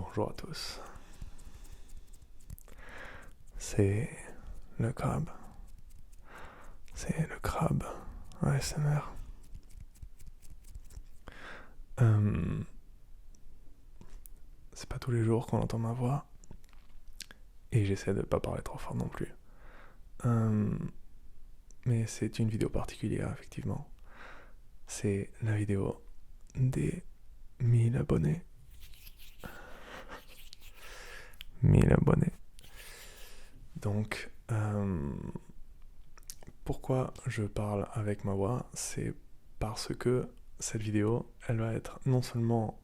Bonjour à tous. C'est le crabe. C'est le crabe ASMR. Euh, c'est pas tous les jours qu'on entend ma voix. Et j'essaie de pas parler trop fort non plus. Mais c'est une vidéo particulière, effectivement. C'est la vidéo des 1000 abonnés. 1000 abonnés. Donc, pourquoi je parle avec ma voix? C'est parce que cette vidéo, elle va être non seulement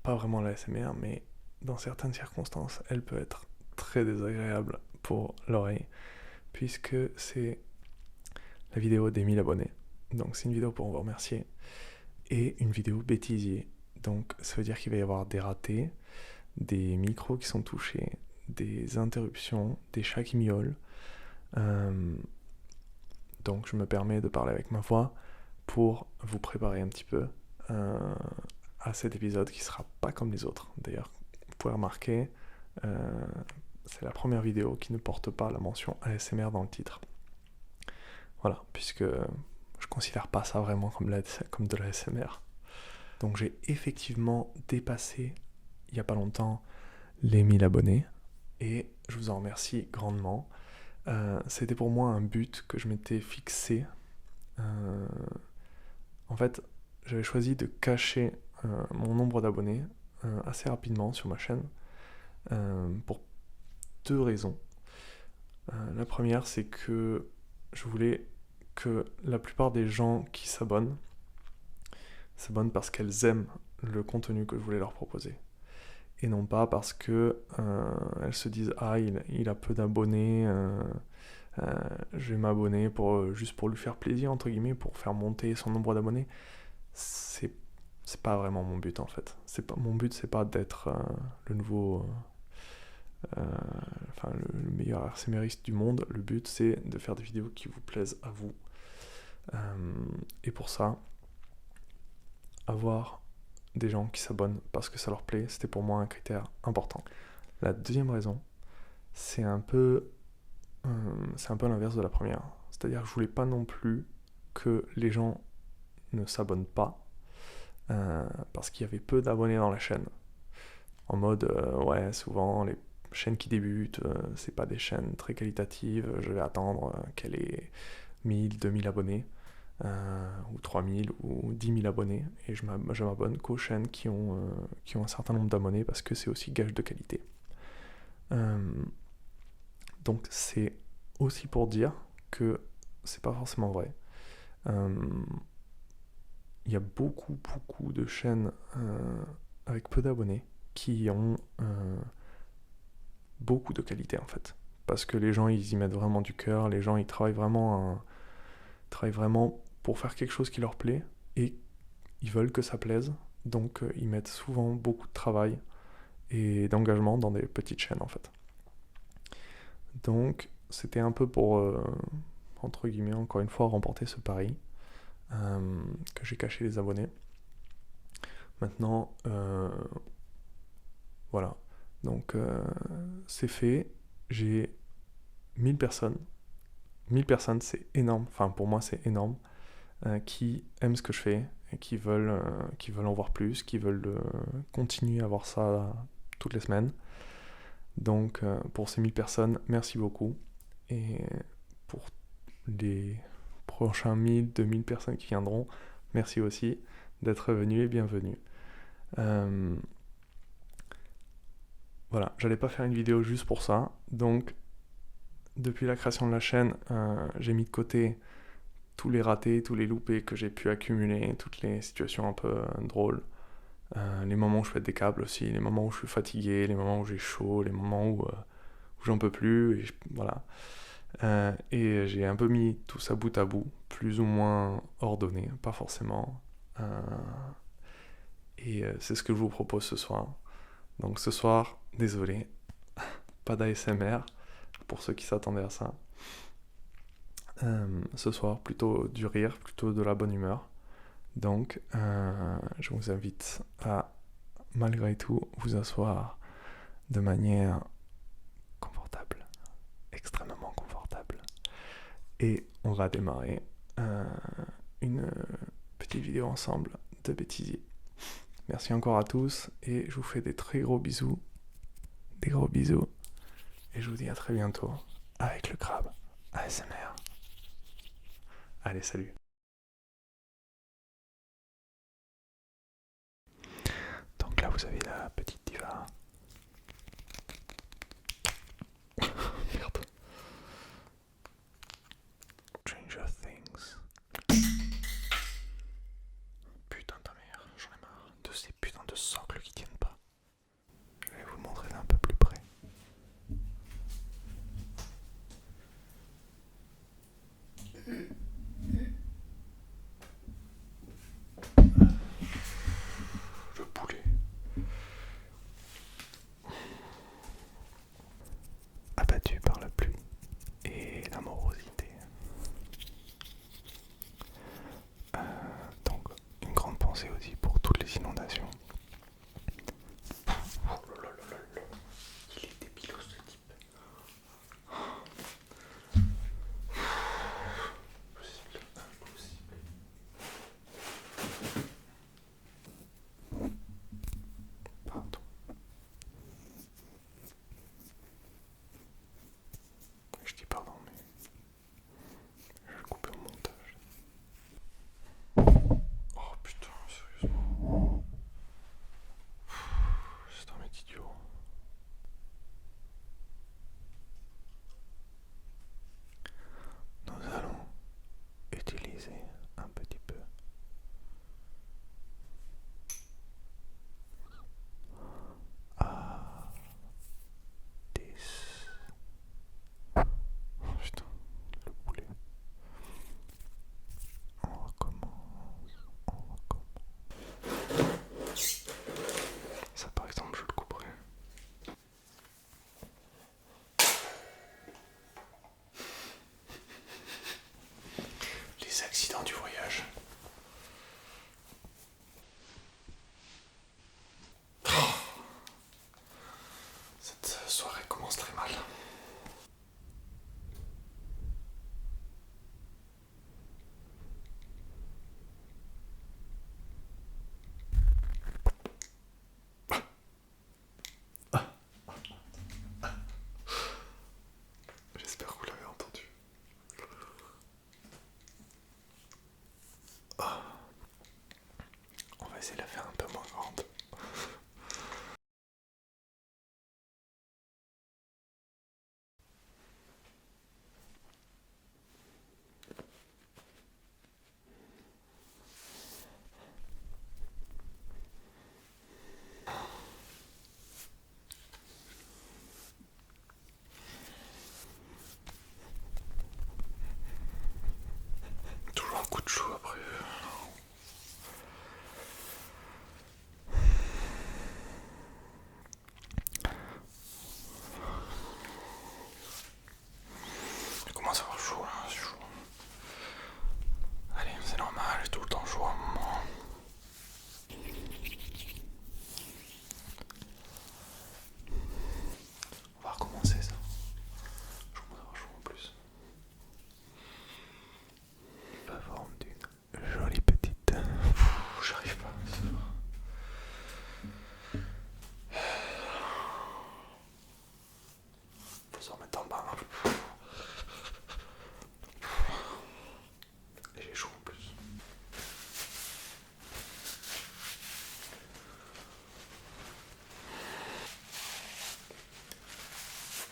pas vraiment la SMR, mais dans certaines circonstances, elle peut être très désagréable pour l'oreille, puisque c'est la vidéo des 1000 abonnés. Donc c'est une vidéo pour vous remercier, et une vidéo bêtisier. Donc ça veut dire qu'il va y avoir des ratés, des micros qui sont touchés, des interruptions, des chats qui miaulent. Donc je me permets de parler avec ma voix pour vous préparer un petit peu à cet épisode qui sera pas comme les autres. D'ailleurs, vous pouvez remarquer, c'est la première vidéo qui ne porte pas la mention ASMR dans le titre. Voilà, puisque je considère pas ça vraiment comme de l'ASMR. Donc j'ai effectivement dépassé, il y a pas longtemps, les 1000 abonnés, et je vous en remercie grandement. C'était pour moi un but que je m'étais fixé. En fait, j'avais choisi de cacher mon nombre d'abonnés assez rapidement sur ma chaîne pour deux raisons. La première, c'est que je voulais que la plupart des gens qui s'abonnent parce qu'elles aiment le contenu que je voulais leur proposer. Et non pas parce que elles se disent « Ah, il a peu d'abonnés, je vais m'abonner juste pour lui faire plaisir, entre guillemets, pour faire monter son nombre d'abonnés. » C'est pas vraiment mon but, en fait. Mon but, c'est pas d'être le nouveau... le meilleur ASMRiste du monde. Le but, c'est de faire des vidéos qui vous plaisent à vous. Et pour ça, avoir des gens qui s'abonnent parce que ça leur plaît, c'était pour moi un critère important. La deuxième raison, c'est un peu l'inverse de la première. C'est-à-dire que je voulais pas non plus que les gens ne s'abonnent pas parce qu'il y avait peu d'abonnés dans la chaîne. En mode, ouais, souvent les chaînes qui débutent, c'est pas des chaînes très qualitatives, je vais attendre qu'elle ait 1000, 2000 abonnés, ou 3000 ou 10 000 abonnés, et je m'abonne qu'aux chaînes qui ont un certain nombre d'abonnés parce que c'est aussi gage de qualité. Donc c'est aussi pour dire que c'est pas forcément vrai. Il y a beaucoup de chaînes avec peu d'abonnés qui ont beaucoup de qualité en fait. Parce que les gens ils y mettent vraiment du cœur, les gens ils travaillent vraiment pour faire quelque chose qui leur plaît et ils veulent que ça plaise. Donc ils mettent souvent beaucoup de travail et d'engagement dans des petites chaînes en fait. Donc c'était un peu pour, entre guillemets, encore une fois, remporter ce pari que j'ai caché les abonnés. Maintenant, voilà. Donc c'est fait. J'ai 1000 personnes. 1000 personnes, c'est énorme. Enfin, pour moi, c'est énorme. Qui aiment ce que je fais et qui veulent en voir plus, qui veulent continuer à voir ça toutes les semaines. Donc, pour ces 1000 personnes, merci beaucoup. Et pour les prochains 1000, 2000 personnes qui viendront, merci aussi d'être venus et bienvenue. Voilà, j'allais pas faire une vidéo juste pour ça. Donc, depuis la création de la chaîne, j'ai mis de côté tous les ratés, tous les loupés que j'ai pu accumuler, toutes les situations un peu drôles, les moments où je pète des câbles aussi, les moments où je suis fatigué, les moments où j'ai chaud, les moments où j'en peux plus, voilà. Et j'ai un peu mis tout ça bout à bout, plus ou moins ordonné, pas forcément. Et c'est ce que je vous propose ce soir. Donc ce soir, désolé, pas d'ASMR, pour ceux qui s'attendaient à ça. Ce soir, plutôt du rire, plutôt de la bonne humeur. Donc, je vous invite à malgré tout vous asseoir de manière confortable, extrêmement confortable. Et on va démarrer une petite vidéo ensemble de bêtisier. Merci encore à tous et je vous fais des très gros bisous. Des gros bisous. Et je vous dis à très bientôt avec le crabe ASMR. Allez, salut. Donc là, vous avez la petite diva. Merde. Stranger Things. Putain de ta mère, j'en ai marre de ces putains de socles qui tiennent pas. Je vais vous le montrer d'un peu plus près. Le poulet. Abattu par la pluie et la morosité. Donc, une grande pensée aussi pour toutes les inondations. Oh là là là là. Il est débilos ce type. Impossible, impossible. Pardon. Je dis pardon, mais je vais le couper au montage. Oh putain, sérieusement. C'est un mec idiot. Nous allons utiliser un petit peu à 10. Oh putain, le poulet. On recommence. Ça par exemple, je le couperai. Les accidents du voyage. Cette soirée commence très mal. J'espère que vous l'avez entendu. On va essayer de la faire un peu moins grande. Toujours un coup de chaud après. Il commence à avoir chaud là, c'est chaud. Allez, c'est normal, j'ai tout le temps chaud à un moment. On va recommencer ça. Je commence à avoir chaud en plus. La forme d'une jolie petite. J'arrive pas. Faut se remettre en bas. Et j'ai chaud en plus.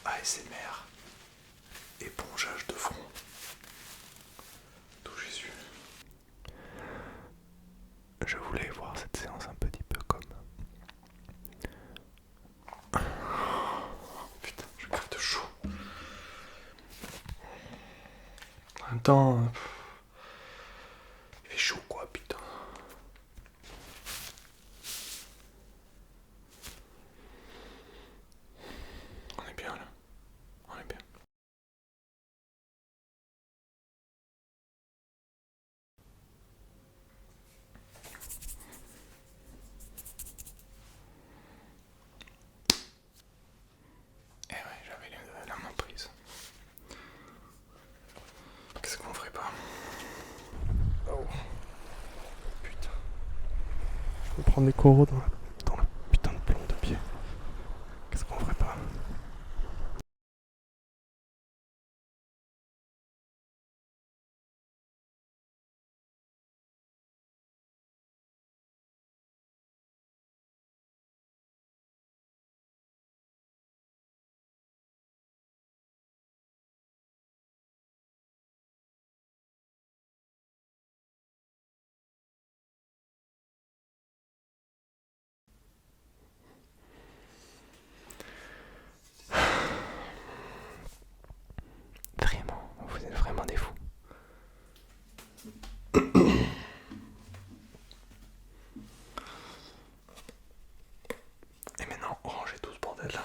ASMR. Épongeage de front. D'où Jésus. Je voulais voir cette séance un petit peu comme... Putain, je crève de chaud. En même temps... il fait chaud quoi, putain. On est bien là. On est bien. On va prendre les coraux dans la putain de plombe de pied. Qu'est-ce qu'on ferait pas? Vraiment, vous êtes vraiment des fous. Et maintenant, rangez tout ce bordel là.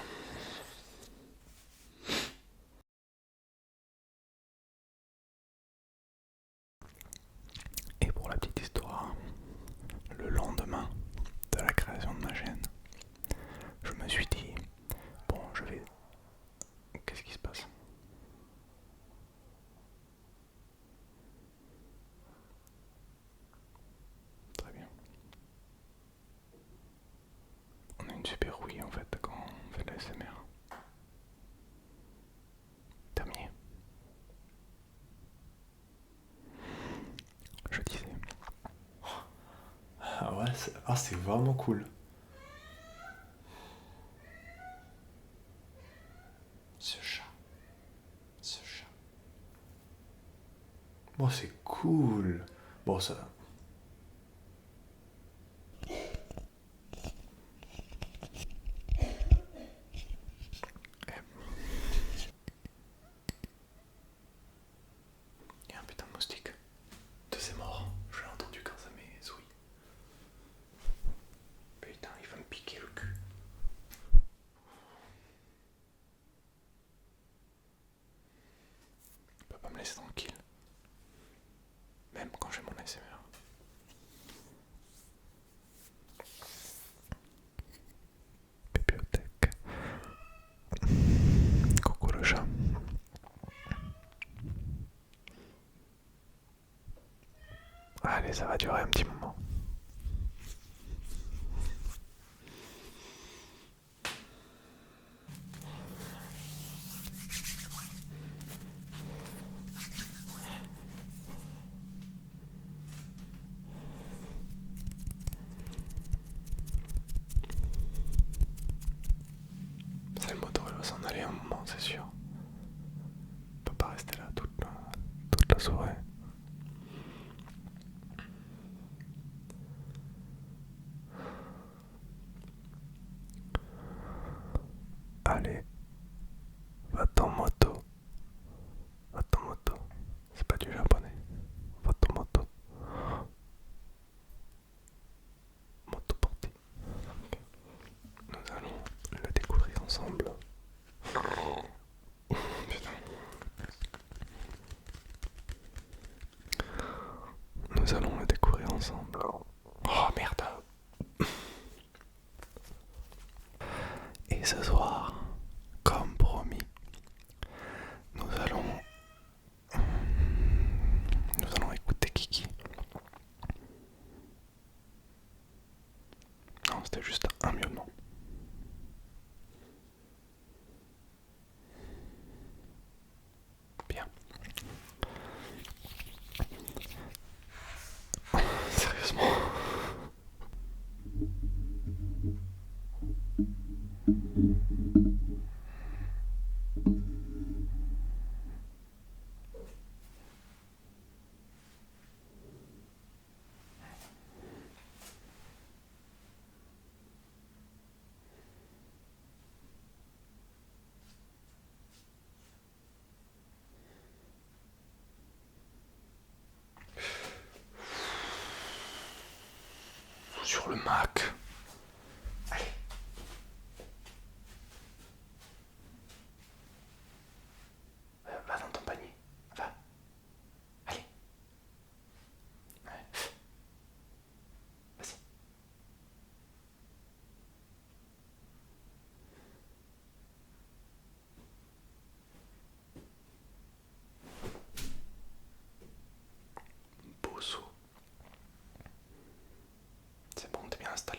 Et pour la petite histoire, le lendemain de la création de ma chaîne, je me suis dit, bon, je vais... Qu'est-ce qui se passe? Très bien. On a une super rouille en fait quand on fait de la SMR. Terminé. Je disais. Ah ouais, c'est vraiment cool. Ce chat. Ce chat. Bon, c'est cool. Bon, ça... Il y a un putain de moustique. C'est mort. Je l'ai entendu quand ça m'est souillé. Putain, il va me piquer le cul. Il peut pas me laisser tranquille. Même quand j'ai mon ASMR. Bibliothèque. Coucou le chat. Allez, ça va durer un petit moment. C'est le moteur, il va s'en aller un moment, c'est sûr. On peut pas rester là toute la soirée. Allez, va-t'en moto. Va-t'en moto. C'est pas du japonais. Va-t'en moto. Moto portée. Nous allons le découvrir ensemble. Putain. Nous allons le découvrir ensemble. Oh merde. Et ce soir, comme promis, nous allons écouter Kiki. Non, c'était juste un miaulement. Bien. Sérieusement. Sur le Mac. Allez. Va dans ton panier. Va. Allez. Ouais. Vas-y. Bosso. C'est bon, t'es bien installé.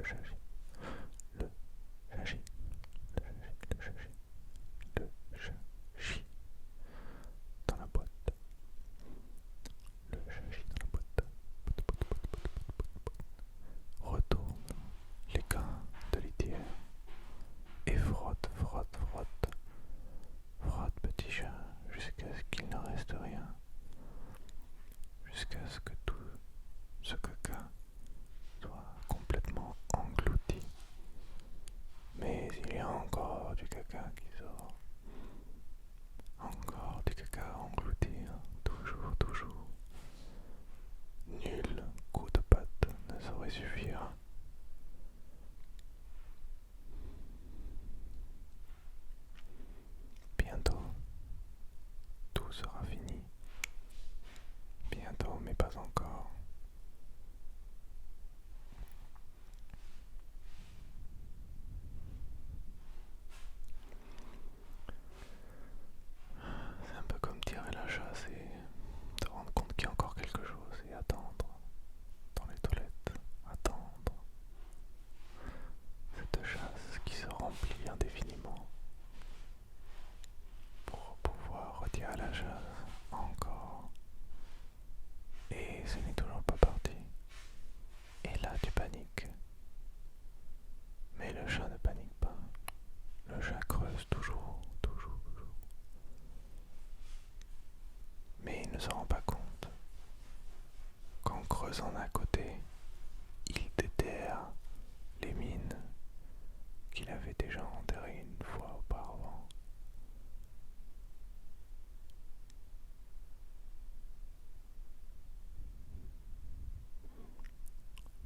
chagis, le chagis, le chagis, le chagis dans la boîte, le chagis dans la boîte. Retourne les grains de litière et frotte, frotte, frotte, frotte petit chat jusqu'à ce qu'il ne reste rien, jusqu'à ce que tout ce caca soit complètement englouti. Mais il y a encore du caca qui sort, encore du caca à engloutir, toujours, toujours. Nul coup de patte ne saurait suffire. Bientôt, tout sera fini. Bientôt, mais pas encore. C'est un peu comme tirer la chasse et te rendre compte qu'il y a encore quelque chose et attendre dans les toilettes, attendre cette chasse qui se remplit indéfiniment pour pouvoir retirer la chasse encore. Et ce n'est toujours pas parti. Et là tu paniques. Mais le chat ne panique pas. Le chat creuse toujours, toujours, toujours. Mais il ne se rend pas compte qu'en creusant à côté, il déterre les mines qu'il avait déjà enterrées une fois auparavant.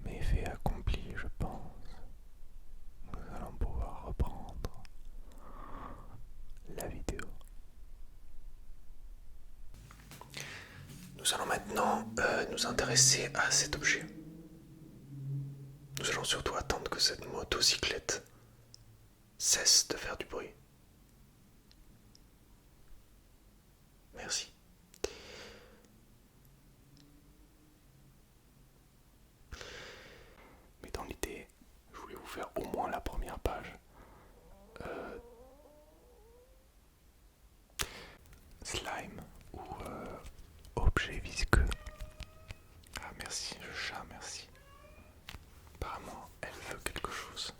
Mais fait accompli, je pense, nous allons pouvoir reprendre la vidéo. Nous allons maintenant nous intéresser à cet objet. Nous allons surtout attendre que cette motocyclette cesse de faire du bruit. Merci. Mais dans l'idée, je voulais vous faire au moins la première page. Slime ou objet visqueux. Ah merci, le chat, merci. Apparemment, elle veut quelque chose.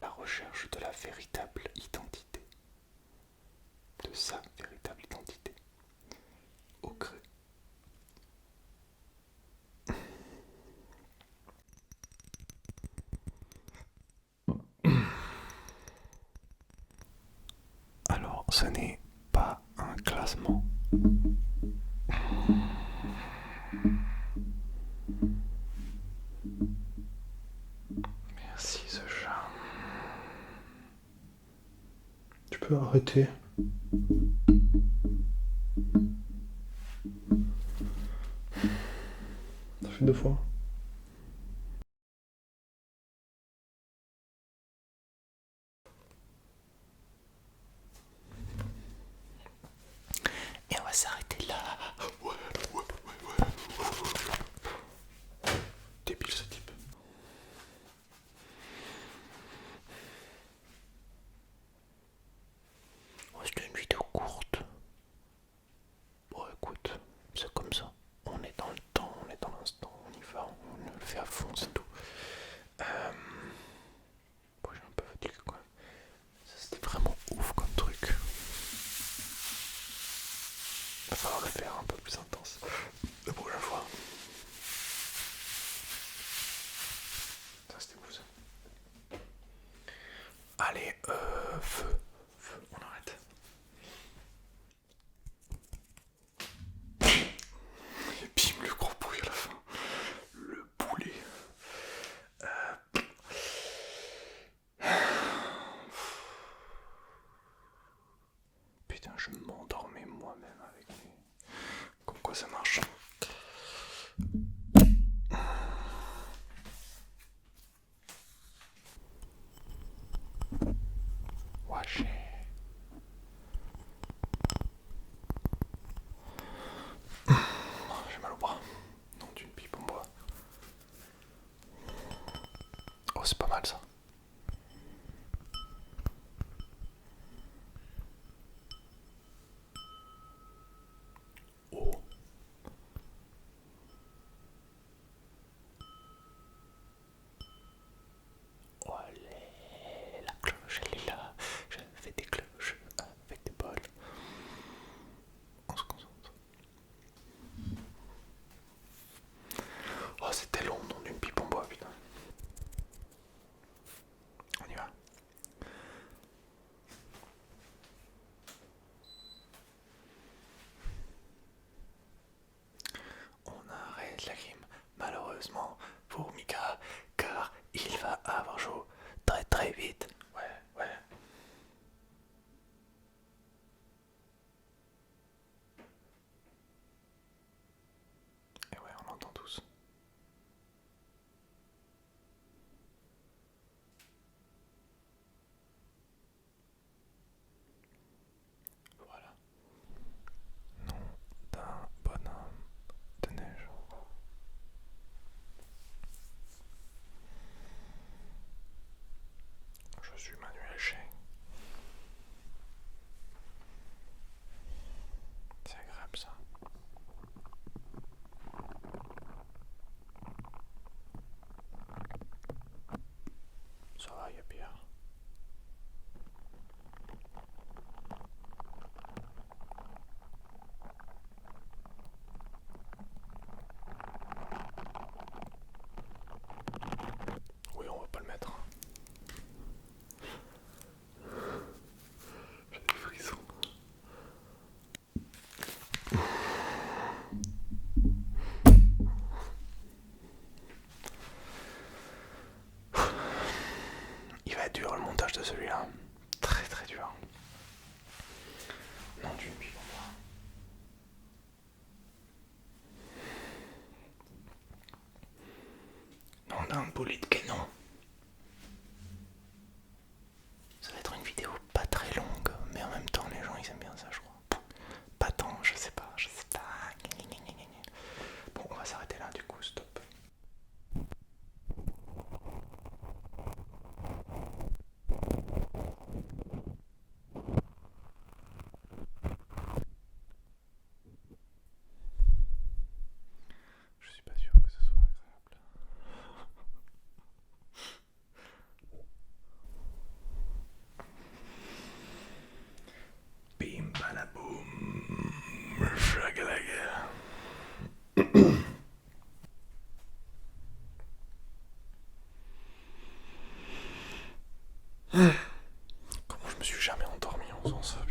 La recherche de la véritable identité. De sa véritable identité. Au creux. Alors, ce n'est pas un classement. Merci ce chat. Tu peux arrêter. Ça fait 2 fois. Et on va s'arrêter là. Débile ce type. C'était une vidéo courte. Bon écoute, c'est comme ça. On est dans le temps, on est dans l'instant, on y va, sérieusement pour Mika, car il va avoir chaud très très vite. Ouais. Et ouais, on l'entend tous. Voilà. Nom d'un bonhomme de neige. Je suis Manuel Cheng. C'est agréable ça. Ça va, y a pire. Oui, on va pas le mettre. J'ai des frissons. Il va être dur le montage de celui-là. Très très dur. Non, tu me piques en moi. Nom d'un boulet de canon. Ça va être une vidéo pas très longue, mais en même temps les gens ils aiment bien ça je crois. Pas tant, je sais pas. Bon, on va s'arrêter là du coup, stop. Je suis pas sûr que ce soit agréable. Bim balaboum, chagalaga. Comment je me suis jamais endormi en faisant ça?